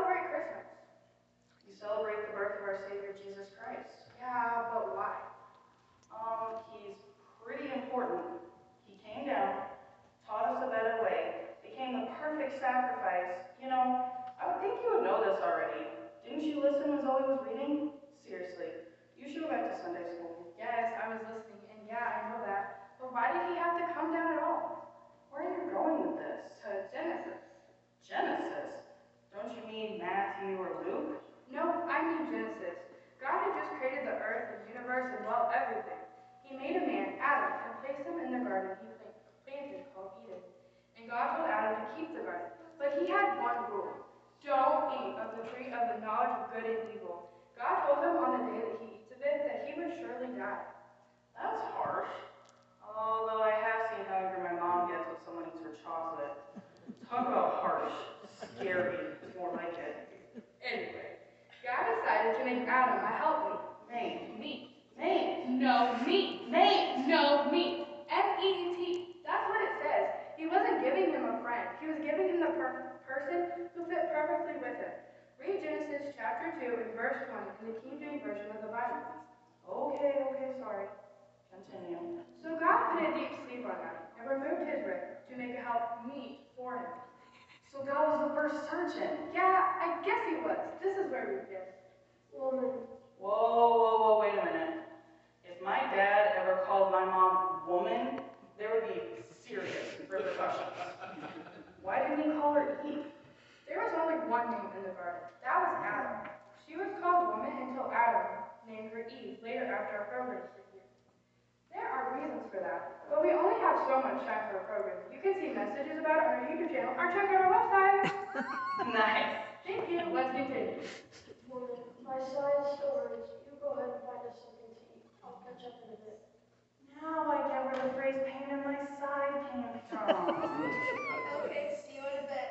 celebrate Christmas? You celebrate the birth of our Savior, Jesus Christ. Yeah, but why? He's pretty important. He came down, taught us a better way, became the perfect sacrifice. You know, I would think you would know this already. Didn't you listen when Zoe was reading? Seriously, you should go back to Sunday school. Yes, I was listening, and yeah, I know that. But why did he have to come down at all? Where are you going with this? To Genesis. Genesis? Don't you mean Matthew or Luke? No, I mean Genesis. God had just created the earth, the universe, and well, everything. He made a man, Adam, and placed him in the garden he planted called Eden. And God told Adam to keep the garden. But he had one rule. Don't eat of the tree of the knowledge of good and evil. God told him on the day that he eats of it that he would surely die. That's harsh. Although I have seen how angry my mom gets when someone eats her chocolate. Talk about harsh. Scary. It's more like it. Anyway, God decided to make Adam a helpmeet. Meat. M-E-E-T. That's what it says. He wasn't giving him a friend. He was giving him the person who fit perfectly with him. Read Genesis chapter 2 and verse 20 in the King James Version of the Bible. Okay, sorry. Continue. So God put a deep sleep on Adam and removed his rib to make a helpmeet for him. So God was the first surgeon. Yeah, I guess he was. This is where we begin. Whoa, wait a minute. If my dad ever called my mom woman, there would be serious repercussions. Why didn't he call her Eve? There was only one name in the garden. That was Adam. She was called woman until Adam named her Eve later after our program debut. There are reasons for that, but we only have so much time for a program. You can see messages about it on our YouTube channel or check out our website. Nice. Thank you. Let's continue. Woman, my side still hurts. You go ahead and find us something to eat. I'll catch up in a bit. Now I get where the phrase pain in my side came from. Okay, see you in a bit.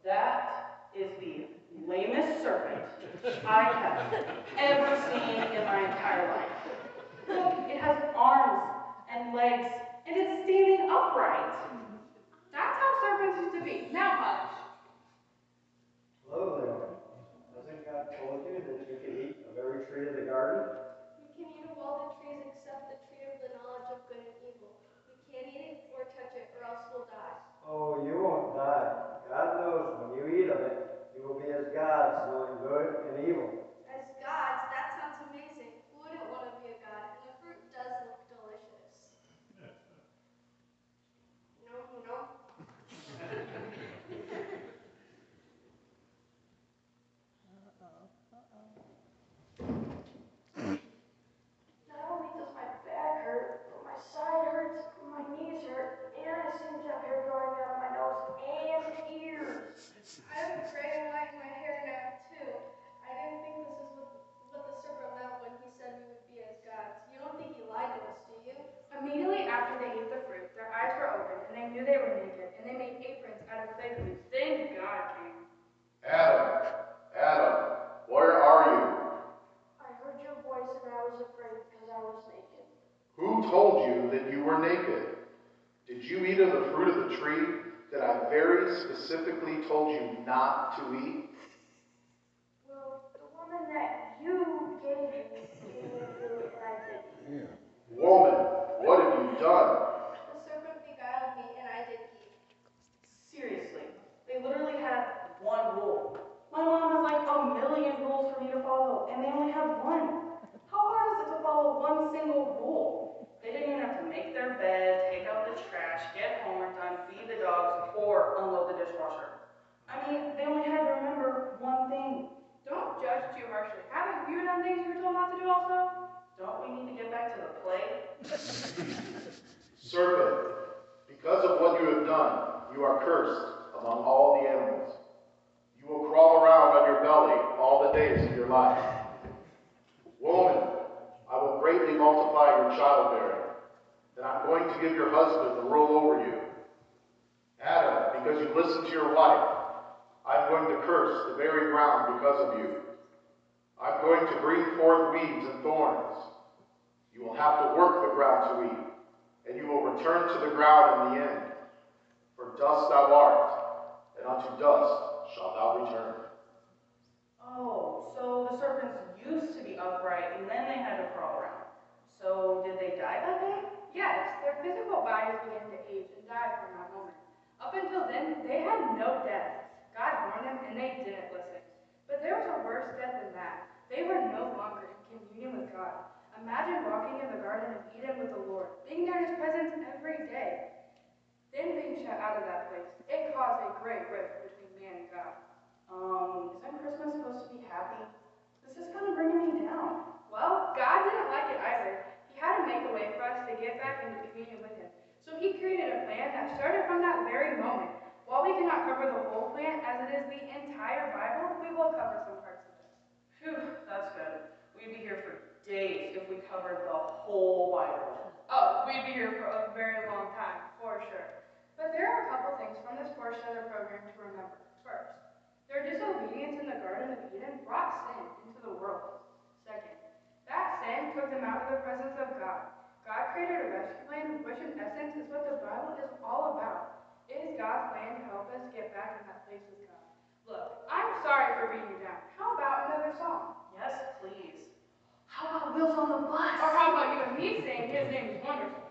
That is the lamest serpent I have ever seen in my entire life. Look, it has arms and legs, and it's standing upright. That's how serpents used to be. Now hush. Hello there. Hasn't God told you that you can eat of every tree of the garden? We can eat of all the trees except the tree of the knowledge of good and evil. We can't eat it or touch it, or else we'll die. Oh, you won't die. God knows when you eat of it, you will be as gods, knowing good and evil. As gods, that sounds amazing. Who wouldn't want to be a god? And the fruit does look delicious. No. Not only does my back hurt, but my side hurts, my knees hurt, and I seem to have hair growing out of my nose and ears. I have gray and white in my hair now, too. I didn't think this is what the serpent meant when he said we would be as gods. You don't think he lied to us, do you? Immediately after they ate the fruit, their eyes were opened, and they knew they were naked, and they made aprons out of fig leaves. Then God came. Adam, where are you? I heard your voice and I was afraid because I was naked. Who told you that you were naked? Did you eat of the fruit of the tree that I very specifically told you not to eat? Well, the woman that you gave me gave me food and I did eat. Woman, what have you done? The serpent beguiled me, and I did eat. Seriously, they literally had one rule. My mom has like a million rules for me to follow, and they only have one. How hard is it to follow one single rule? They didn't even have to make their bed, take out the trash, get homework done, feed the dogs, or unload the dishwasher. I mean, they only had to remember one thing. Don't judge too harshly. Haven't you done things you were told not to do also? Don't we need to get back to the play? Serpent, because of what you have done, you are cursed among all the animals. You will crawl around on your belly all the days of your life. Woman, I will greatly multiply your childbearing. Then I'm going to give your husband the rule over you. Adam, because you listened to your wife, I'm going to curse the very ground because of you. I'm going to bring forth weeds and thorns. You will have to work the ground to eat, and you will return to the ground in the end. For dust thou art, and unto dust shalt thou return. Oh, so the serpents used to be upright and then they had to crawl around. So did they die that day? Yes, their physical bodies began to age and die from that moment. Up until then, they had no death. God warned them, and they didn't listen. But there was a worse death than that. They were no longer in communion with God. Imagine walking in the Garden of Eden with the Lord, being there in His presence every day. Then being shut out of that place. It caused a great rift between man and God. Isn't Christmas supposed to be happy? This is kind of bringing me down. Well, God didn't like it either. He had to make a way for us to get back into communion with Him. So He created a plan that started from that very moment. While we cannot cover the whole plan, as it is the entire Bible, we will cover some parts of it. Phew, that's good. We'd be here for days if we covered the whole Bible. Oh, we'd be here for a very long time, for sure. But there are a couple things from this portion of the program to remember. First, their disobedience in the Garden of Eden brought sin into the world. Second, that sin took them out of the presence of God. God created a rescue plan, which in essence is what the Bible is all about. It is God's plan to help us get back in that place with God. Look, I'm sorry for bringing you down. How about another song? Yes, please. How about Wheels on the Bus? Or how about you and me saying His name is wonderful?